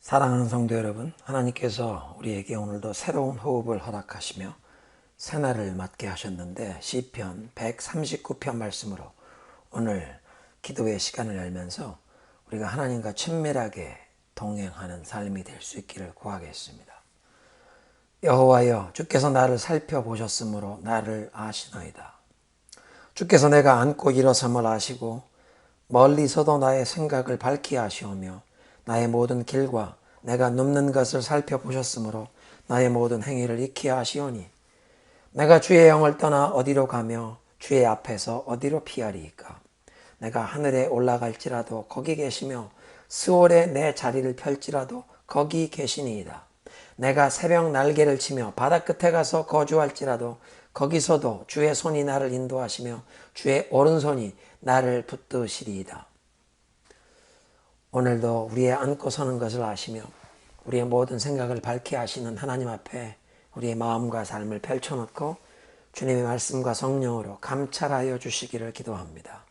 사랑하는 성도 여러분, 하나님께서 우리에게 오늘도 새로운 호흡을 허락하시며 새날을 맞게 하셨는데 시편 139편 말씀으로 오늘 기도의 시간을 열면서 우리가 하나님과 친밀하게 동행하는 삶이 될 수 있기를 구하겠습니다. 여호와여, 주께서 나를 살펴보셨으므로 나를 아시나이다. 주께서 내가 앉고 일어섬을 아시고 멀리서도 나의 생각을 밝히 아시오며 나의 모든 길과 내가 눕는 것을 살펴보셨으므로 나의 모든 행위를 익히 아시오니 내가 주의 영을 떠나 어디로 가며 주의 앞에서 어디로 피하리이까. 내가 하늘에 올라갈지라도 거기 계시며 스올에 내 자리를 펼지라도 거기 계시니이다. 내가 새벽 날개를 치며 바다 끝에 가서 거주할지라도 거기서도 주의 손이 나를 인도하시며 주의 오른손이 나를 붙드시리이다. 오늘도 우리의 앉고 서는 것을 아시며 우리의 모든 생각을 밝히 아시는 하나님 앞에 우리의 마음과 삶을 펼쳐놓고 주님의 말씀과 성령으로 감찰하여 주시기를 기도합니다.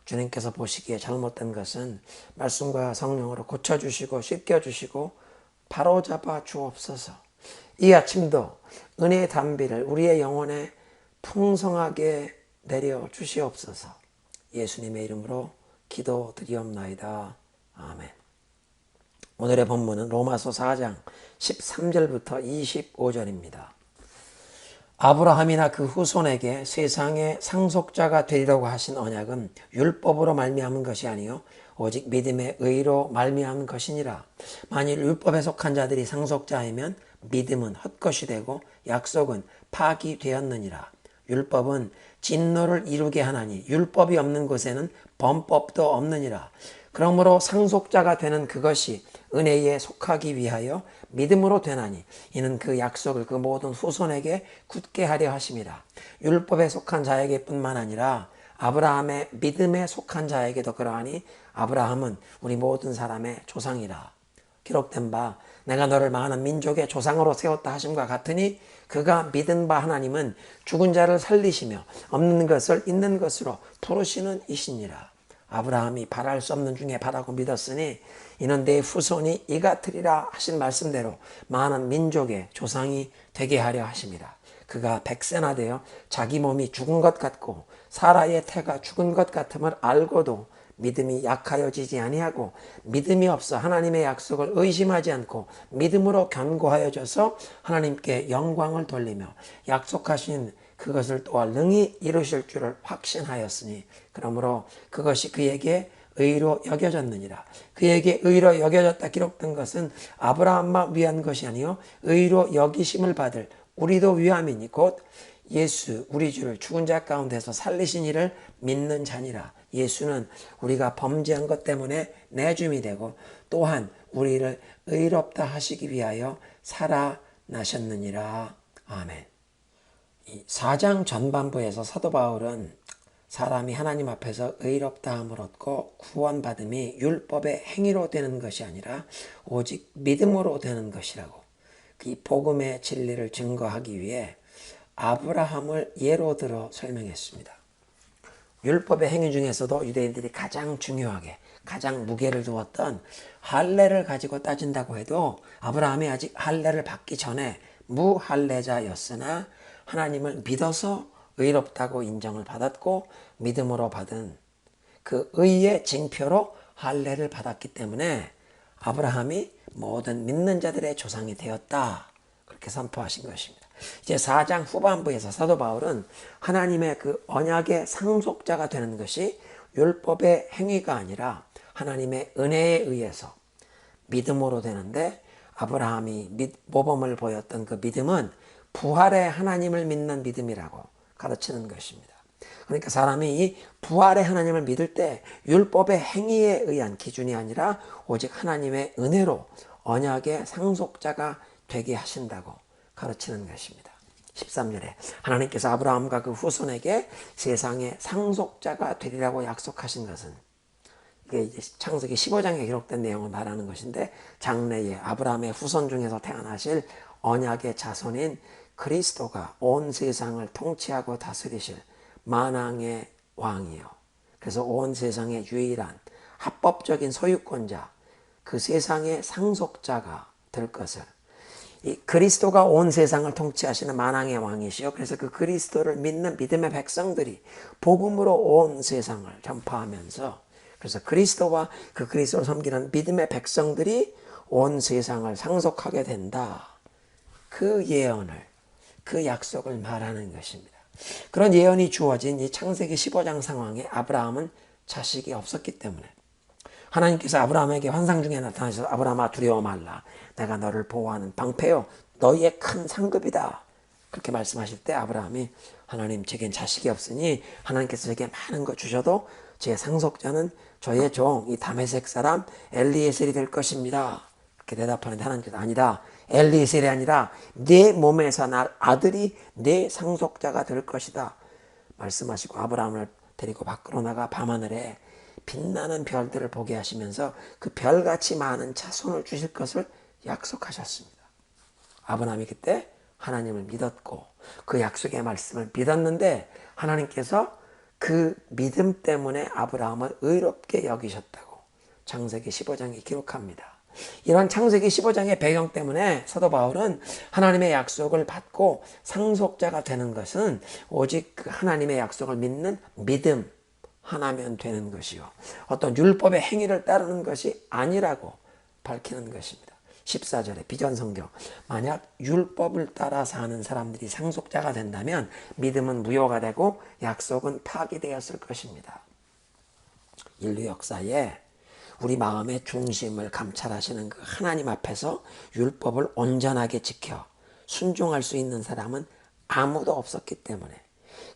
주님께서 보시기에 잘못된 것은 말씀과 성령으로 고쳐주시고 씻겨주시고 바로잡아 주옵소서. 이 아침도 은혜의 담비를 우리의 영혼에 풍성하게 내려 주시옵소서. 예수님의 이름으로 기도드리옵나이다. 아멘. 오늘의 본문은 로마서 4장 13절부터 25절입니다. 아브라함이나 그 후손에게 세상의 상속자가 되리라고 하신 언약은 율법으로 말미암은 것이 아니요 오직 믿음의 의로 말미암은 것이니라. 만일 율법에 속한 자들이 상속자이면 믿음은 헛것이 되고 약속은 파기되었느니라. 율법은 진노를 이루게 하나니 율법이 없는 곳에는 범법도 없느니라. 그러므로 상속자가 되는 그것이 은혜에 속하기 위하여 믿음으로 되나니 이는 그 약속을 그 모든 후손에게 굳게 하려 하심이라. 율법에 속한 자에게 뿐만 아니라 아브라함의 믿음에 속한 자에게도 그러하니 아브라함은 우리 모든 사람의 조상이라. 기록된 바 내가 너를 많은 민족의 조상으로 세웠다 하심과 같으니 그가 믿은 바 하나님은 죽은 자를 살리시며 없는 것을 있는 것으로 부르시는 이시니라. 아브라함이 바랄 수 없는 중에 바라고 믿었으니 이는 내 후손이 이 같으리라 하신 말씀대로 많은 민족의 조상이 되게 하려 하심이라. 그가 100세나 되어 자기 몸이 죽은 것 같고 사라의 태가 죽은 것 같음을 알고도 믿음이 약하여지지 아니하고 믿음이 없어 하나님의 약속을 의심하지 않고 믿음으로 견고하여져서 하나님께 영광을 돌리며 약속하신 그것을 또한 능히 이루실 줄을 확신하였으니 그러므로 그것이 그에게 의로 여겨졌느니라. 그에게 의로 여겨졌다 기록된 것은 아브라함만 위한 것이 아니요 의로 여기심을 받을 우리도 위함이니 곧 예수 우리 주를 죽은 자 가운데서 살리신 이를 믿는 자니라. 예수는 우리가 범죄한 것 때문에 내줌이 되고 또한 우리를 의롭다 하시기 위하여 살아나셨느니라. 아멘. 이 4장 전반부에서 사도 바울은 사람이 하나님 앞에서 의롭다함을 얻고 구원받음이 율법의 행위로 되는 것이 아니라 오직 믿음으로 되는 것이라고 이 복음의 진리를 증거하기 위해 아브라함을 예로 들어 설명했습니다. 율법의 행위 중에서도 유대인들이 가장 중요하게 가장 무게를 두었던 할례를 가지고 따진다고 해도 아브라함이 아직 할례를 받기 전에 무할례자였으나 하나님을 믿어서 의롭다고 인정을 받았고 믿음으로 받은 그 의의 징표로 할례를 받았기 때문에 아브라함이 모든 믿는 자들의 조상이 되었다. 그렇게 선포하신 것입니다. 이제 4장 후반부에서 사도 바울은 하나님의 그 언약의 상속자가 되는 것이 율법의 행위가 아니라 하나님의 은혜에 의해서 믿음으로 되는데 아브라함이 모범을 보였던 그 믿음은 부활의 하나님을 믿는 믿음이라고 가르치는 것입니다. 그러니까 사람이 이 부활의 하나님을 믿을 때 율법의 행위에 의한 기준이 아니라 오직 하나님의 은혜로 언약의 상속자가 되게 하신다고 가르치는 것입니다. 13절에 하나님께서 아브라함과 그 후손에게 세상의 상속자가 되리라고 약속하신 것은 이게 이제 창세기 15장에 기록된 내용을 말하는 것인데 장래에 아브라함의 후손 중에서 태어나실 언약의 자손인 그리스도가 온 세상을 통치하고 다스리실 만왕의 왕이요. 그래서 온 세상의 유일한 합법적인 소유권자 그 세상의 상속자가 될 것을, 이 그리스도가 온 세상을 통치하시는 만왕의 왕이시요, 그래서 그 그리스도를 믿는 믿음의 백성들이 복음으로 온 세상을 전파하면서, 그래서 그리스도와 그 그리스도를 섬기는 믿음의 백성들이 온 세상을 상속하게 된다. 그 예언을, 그 약속을 말하는 것입니다. 그런 예언이 주어진 이 창세기 15장 상황에 아브라함은 자식이 없었기 때문에 하나님께서 아브라함에게 환상 중에 나타나셔서 아브라함아 두려워 말라. 내가 너를 보호하는 방패요. 너희의 큰 상급이다. 그렇게 말씀하실 때 아브라함이 하나님 제겐 자식이 없으니 하나님께서 제게 많은 것 주셔도 제 상속자는 저의 종 이 다메섹 사람 엘리에셀이 될 것입니다. 그렇게 대답하는데 하나님께서 아니다. 엘리에셀이 아니라 내 몸에서 날 아들이 내 상속자가 될 것이다. 말씀하시고 아브라함을 데리고 밖으로 나가 밤하늘에 빛나는 별들을 보게 하시면서 그 별같이 많은 자손을 주실 것을 약속하셨습니다. 아브라함이 그때 하나님을 믿었고 그 약속의 말씀을 믿었는데 하나님께서 그 믿음 때문에 아브라함을 의롭게 여기셨다고 창세기 15장에 기록합니다. 이런 창세기 15장의 배경 때문에 사도 바울은 하나님의 약속을 받고 상속자가 되는 것은 오직 그 하나님의 약속을 믿는 믿음 하나면 되는 것이요, 어떤 율법의 행위를 따르는 것이 아니라고 밝히는 것입니다. 14절에 비전성경, 만약 율법을 따라 사는 사람들이 상속자가 된다면 믿음은 무효가 되고 약속은 파기되었을 것입니다. 인류 역사에 우리 마음의 중심을 감찰하시는 그 하나님 앞에서 율법을 온전하게 지켜 순종할 수 있는 사람은 아무도 없었기 때문에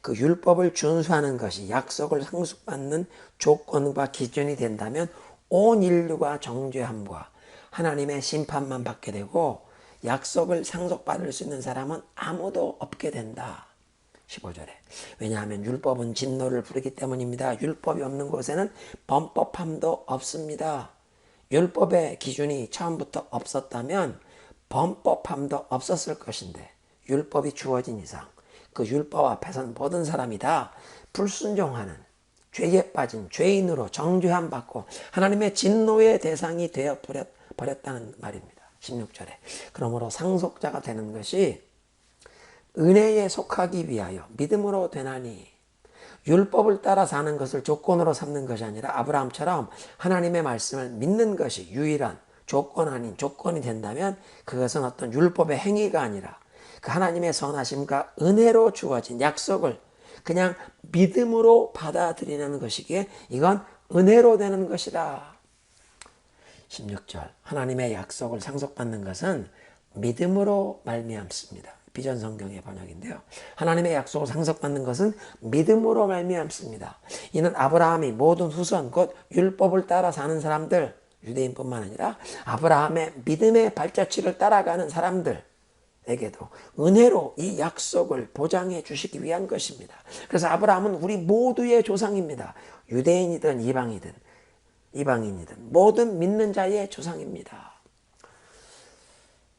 그 율법을 준수하는 것이 약속을 상속받는 조건과 기준이 된다면 온 인류가 정죄함과 하나님의 심판만 받게 되고 약속을 상속받을 수 있는 사람은 아무도 없게 된다. 15절에 왜냐하면 율법은 진노를 부르기 때문입니다. 율법이 없는 곳에는 범법함도 없습니다. 율법의 기준이 처음부터 없었다면 범법함도 없었을 것인데 율법이 주어진 이상 그 율법 앞에서는 모든 사람이 다 불순종하는 죄에 빠진 죄인으로 정죄함 받고 하나님의 진노의 대상이 되어 버렸다는 말입니다. 16절에 그러므로 상속자가 되는 것이 은혜에 속하기 위하여 믿음으로 되나니 율법을 따라 사는 것을 조건으로 삼는 것이 아니라 아브라함처럼 하나님의 말씀을 믿는 것이 유일한 조건 아닌 조건이 된다면 그것은 어떤 율법의 행위가 아니라 그 하나님의 선하심과 은혜로 주어진 약속을 그냥 믿음으로 받아들이는 것이기에 이건 은혜로 되는 것이다. 16절 하나님의 약속을 상속받는 것은 믿음으로 말미암습니다. 비전성경의 번역인데요. 하나님의 약속을 상속받는 것은 믿음으로 말미암습니다. 이는 아브라함이 모든 후손 곧 율법을 따라 사는 사람들, 유대인뿐만 아니라 아브라함의 믿음의 발자취를 따라가는 사람들에게도 은혜로 이 약속을 보장해 주시기 위한 것입니다. 그래서 아브라함은 우리 모두의 조상입니다. 유대인이든 이방인이든 모든 믿는 자의 조상입니다.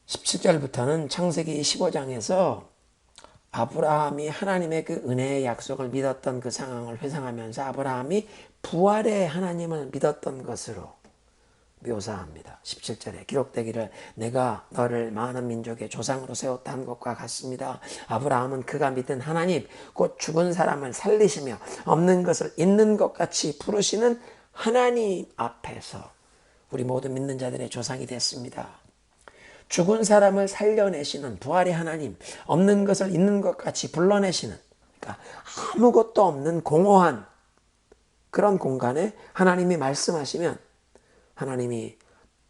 17절부터는 창세기 15장에서 아브라함이 하나님의 그 은혜의 약속을 믿었던 그 상황을 회상하면서 아브라함이 부활의 하나님을 믿었던 것으로 묘사합니다. 17절에 기록되기를 내가 너를 많은 민족의 조상으로 세웠다 한 것과 같습니다. 아브라함은 그가 믿은 하나님 곧 죽은 사람을 살리시며 없는 것을 있는 것 같이 부르시는 하나님 앞에서 우리 모든 믿는 자들의 조상이 됐습니다. 죽은 사람을 살려내시는 부활의 하나님, 없는 것을 있는 것 같이 불러내시는, 그러니까 아무것도 없는 공허한 그런 공간에 하나님이 말씀하시면 하나님이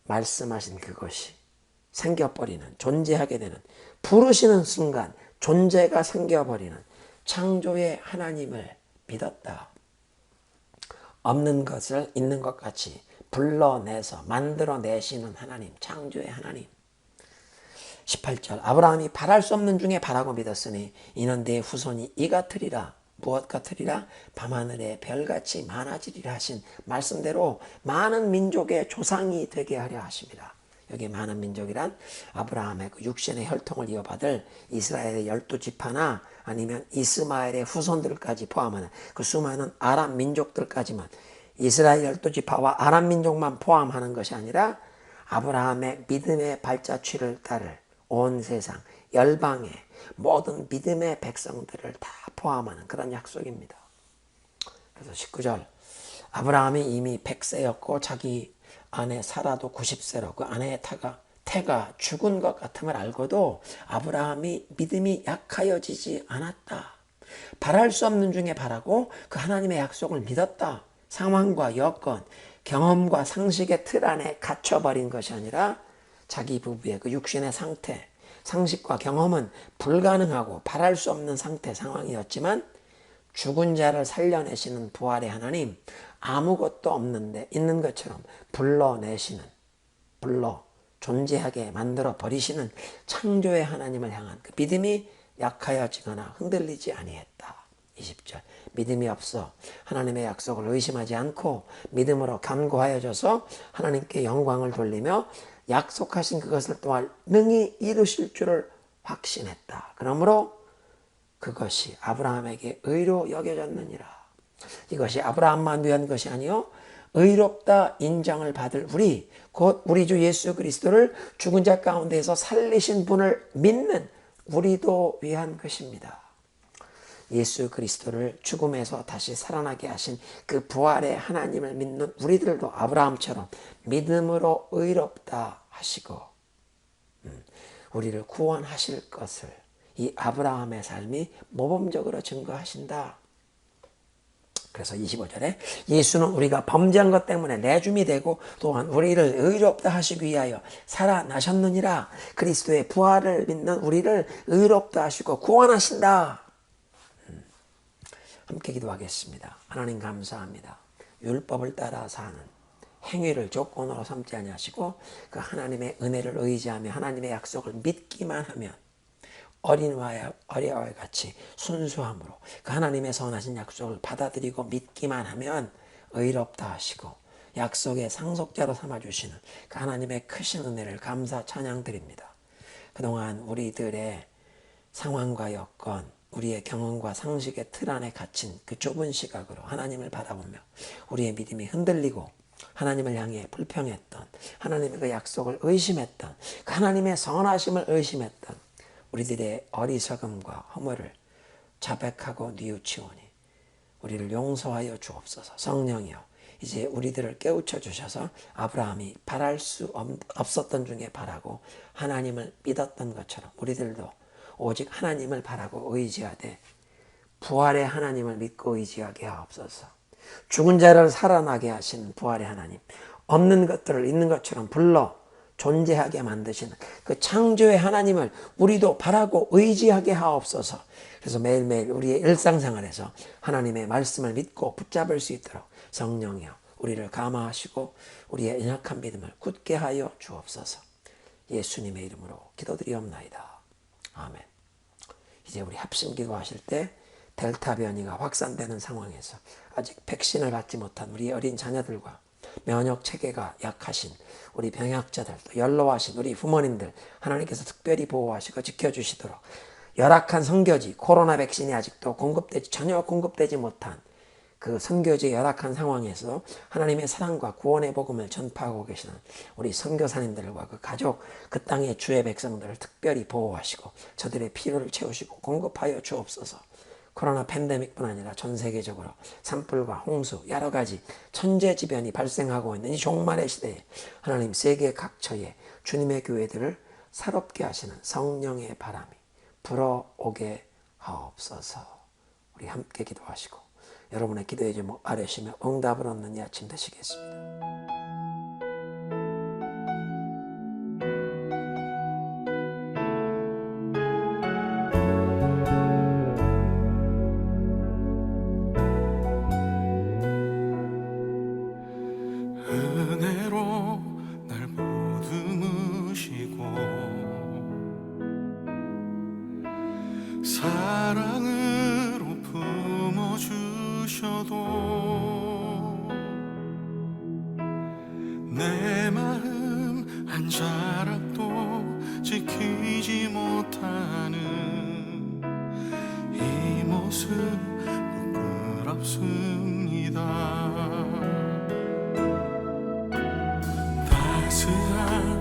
말씀하신 그것이 생겨버리는, 존재하게 되는, 부르시는 순간 존재가 생겨버리는 창조의 하나님을 믿었다. 없는 것을 있는 것 같이 불러내서 만들어내시는 하나님, 창조의 하나님. 18절 아브라함이 바랄 수 없는 중에 바라고 믿었으니 이는 내 후손이 이 같으리라. 무엇 같으리라? 밤하늘의 별같이 많아지리라 하신 말씀대로 많은 민족의 조상이 되게 하려 하십니다. 여기 많은 민족이란 아브라함의 그 육신의 혈통을 이어받을 이스라엘의 12지파나 아니면 이스마엘의 후손들까지 포함하는 그 수많은 아람 민족들까지만, 이스라엘 12지파와 아람 민족만 포함하는 것이 아니라 아브라함의 믿음의 발자취를 따를 온 세상 열방의 모든 믿음의 백성들을 다 포함하는 그런 약속입니다. 그래서 19절, 아브라함이 이미 100세였고 자기 아내 사라도 90세로 그 아내의 태가 죽은 것 같음을 알고도 아브라함이 믿음이 약하여지지 않았다. 바랄 수 없는 중에 바라고 그 하나님의 약속을 믿었다. 상황과 여건, 경험과 상식의 틀 안에 갇혀버린 것이 아니라 자기 부부의 그 육신의 상태, 상식과 경험은 불가능하고 바랄 수 없는 상태, 상황이었지만 죽은 자를 살려내시는 부활의 하나님, 아무것도 없는데 있는 것처럼 존재하게 만들어 버리시는 창조의 하나님을 향한 그 믿음이 약하여지거나 흔들리지 아니했다. 20절, 믿음이 없어 하나님의 약속을 의심하지 않고 믿음으로 견고하여져서 하나님께 영광을 돌리며 약속하신 그것을 또한 능히 이루실 줄을 확신했다. 그러므로 그것이 아브라함에게 의로 여겨졌느니라. 이것이 아브라함만 위한 것이 아니요 의롭다 인정을 받을 우리, 곧 우리 주 예수 그리스도를 죽은 자 가운데에서 살리신 분을 믿는 우리도 위한 것입니다. 예수 그리스도를 죽음에서 다시 살아나게 하신 그 부활의 하나님을 믿는 우리들도 아브라함처럼 믿음으로 의롭다 하시고 우리를 구원하실 것을 이 아브라함의 삶이 모범적으로 증거하신다. 그래서 25절에 예수는 우리가 범죄한 것 때문에 내줌이 되고 또한 우리를 의롭다 하시기 위하여 살아나셨느니라. 그리스도의 부활을 믿는 우리를 의롭다 하시고 구원하신다. 함께 기도하겠습니다. 하나님 감사합니다. 율법을 따라 사는 행위를 조건으로 삼지 아니하시고 그 하나님의 은혜를 의지하며 하나님의 약속을 믿기만 하면 어린아이와 같이 순수함으로 그 하나님의 선하신 약속을 받아들이고 믿기만 하면 의롭다 하시고 약속의 상속자로 삼아주시는 그 하나님의 크신 은혜를 감사 찬양 드립니다. 그동안 우리들의 상황과 여건, 우리의 경험과 상식의 틀 안에 갇힌 그 좁은 시각으로 하나님을 바라보며 우리의 믿음이 흔들리고 하나님을 향해 불평했던, 하나님의 그 약속을 의심했던, 그 하나님의 선하심을 의심했던 우리들의 어리석음과 허물을 자백하고 뉘우치오니 우리를 용서하여 주옵소서. 성령이여 이제 우리들을 깨우쳐 주셔서 아브라함이 바랄 수 없었던 중에 바라고 하나님을 믿었던 것처럼 우리들도 오직 하나님을 바라고 의지하되 부활의 하나님을 믿고 의지하게 하옵소서. 죽은 자를 살아나게 하시는 부활의 하나님, 없는 것들을 있는 것처럼 불러 존재하게 만드시는 그 창조의 하나님을 우리도 바라고 의지하게 하옵소서. 그래서 매일매일 우리의 일상생활에서 하나님의 말씀을 믿고 붙잡을 수 있도록 성령이여 우리를 감화하시고 우리의 연약한 믿음을 굳게 하여 주옵소서. 예수님의 이름으로 기도드리옵나이다. 아멘. 이제 우리 합심기도 하실 때 델타 변이가 확산되는 상황에서 아직 백신을 받지 못한 우리 어린 자녀들과 면역 체계가 약하신 우리 병약자들, 또 연로하신 우리 부모님들 하나님께서 특별히 보호하시고 지켜주시도록 열악한 선교지, 코로나 백신이 아직도 전혀 공급되지 못한 그 선교지의 열악한 상황에서 하나님의 사랑과 구원의 복음을 전파하고 계시는 우리 선교사님들과 그 가족, 그 땅의 주의 백성들을 특별히 보호하시고 저들의 필요를 채우시고 공급하여 주옵소서. 코로나 팬데믹뿐 아니라 전 세계적으로 산불과 홍수, 여러 가지 천재지변이 발생하고 있는 이 종말의 시대에 하나님 세계 각처에 주님의 교회들을 새롭게 하시는 성령의 바람이 불어오게 하옵소서. 우리 함께 기도하시고 여러분의 기도의 제목 아뢰시며 응답을 얻는 이 아침 되시겠습니다. 은혜로 날 보듬으시고 사랑으로 품어주셔도 내 마음 한 자락도 지키지 못하는 이 모습 부끄럽습니다. 따스한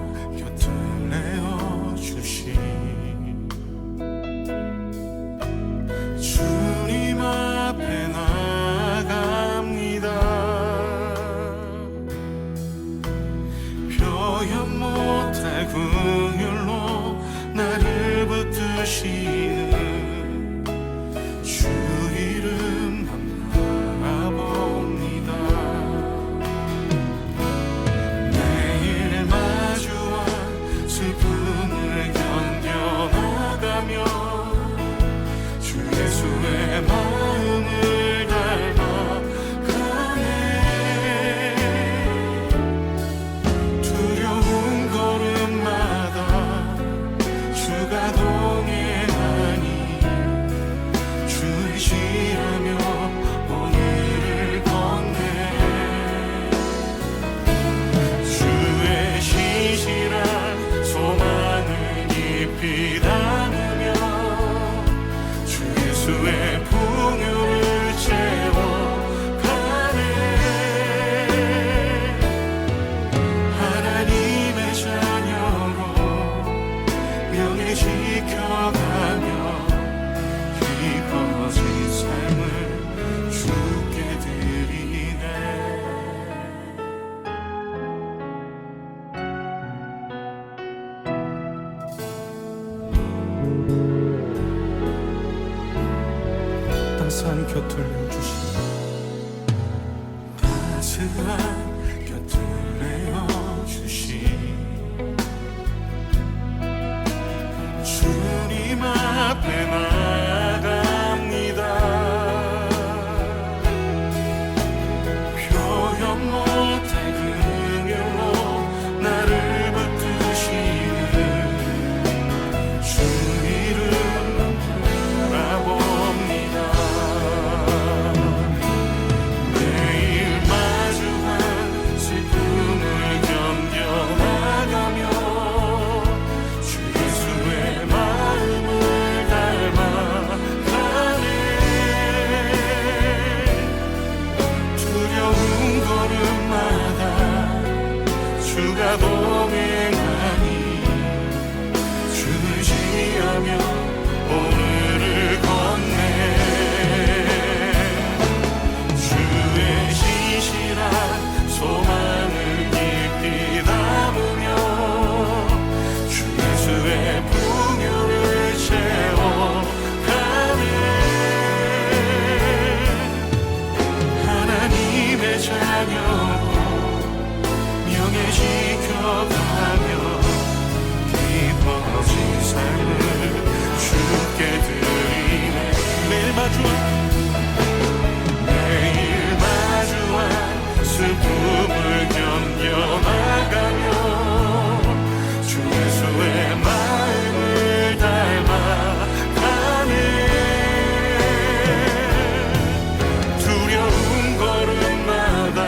항상 곁을 내어주시니 따스한 곁을 내어주시니 주님 앞에 나갑니다. 표현 못할 긍휼로 나를 붙드시는 주 이름 바라봅니다. 매일 마주한 슬픔을 견뎌나가며 주 예수의 마음을 닮아가네. 두려운 걸음마다 주가 동행하니 주를 의지하며 오늘을 걷네. 주의 신실한 소망을 깊이 담으며 주 예수의 풍요를 채워가네. 하나님의 자녀로 명예 지켜가며 깊어진 삶을 주께 드리네. 매일 마주한 슬픔을 견뎌나가며 주 예수의 마음을 닮아가네. 두려운 걸음마다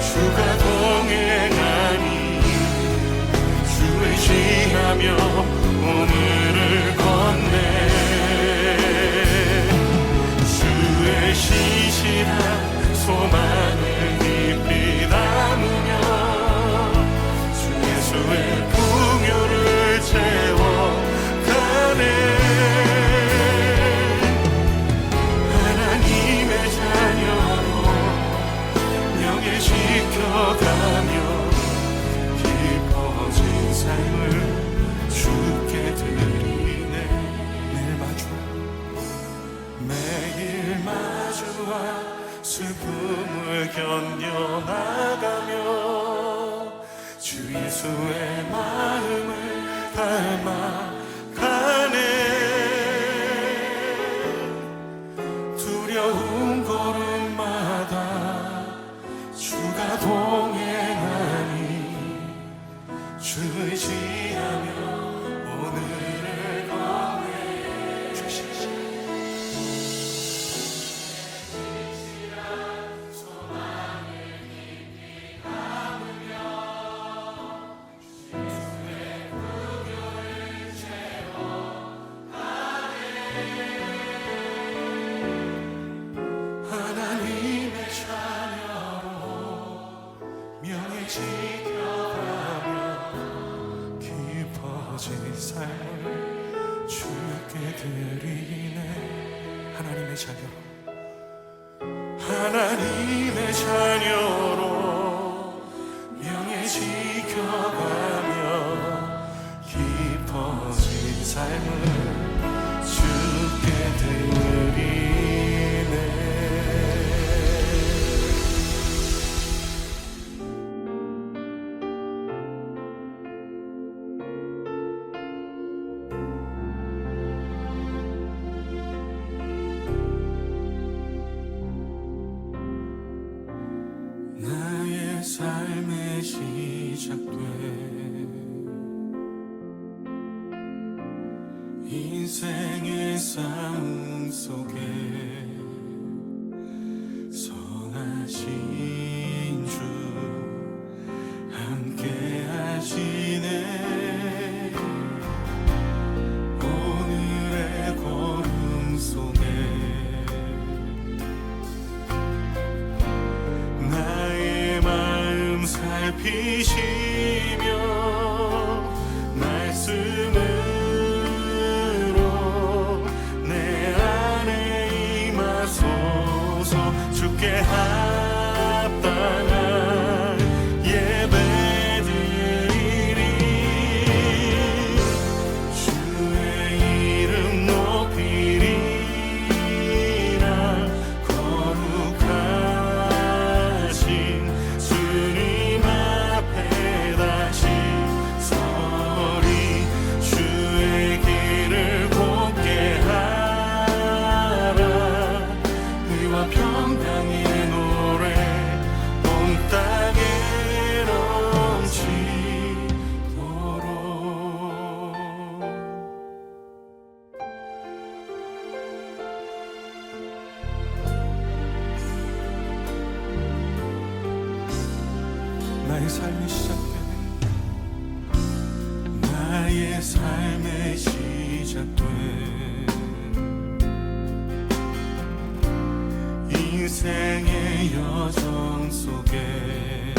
주가 동행하니 주 의지하며 오늘을 걷네. 주의 신실한 소망을 깊이 담으며 주 예수의 풍요를 채워가네. 하나님의 자녀로 명예 지켜가며 깊어진 삶을 주께 드리네. 매일 마주한 슬픔을 견뎌나가며 주 예수의 마음을 닮아가네. 두려운 걸음마다 주가 동행하니 주 의지하며 오늘을 걷네. 주시옵소서. 하나님의 자녀로 명예 지켜가며 깊어진 삶을 주께 드리네. 하나님의 자녀로 명예 지켜가며 깊어진 삶을 주께 드리네. 나의 삶의 시작돼 인생의 싸움 속에 선하신 주 함께 하시네. 오늘의 걸음 속에 나의 마음 살피시며 말씀으로 내 안에 삶이 시작돼 나의 삶의 시작돼 인생의 여정 속에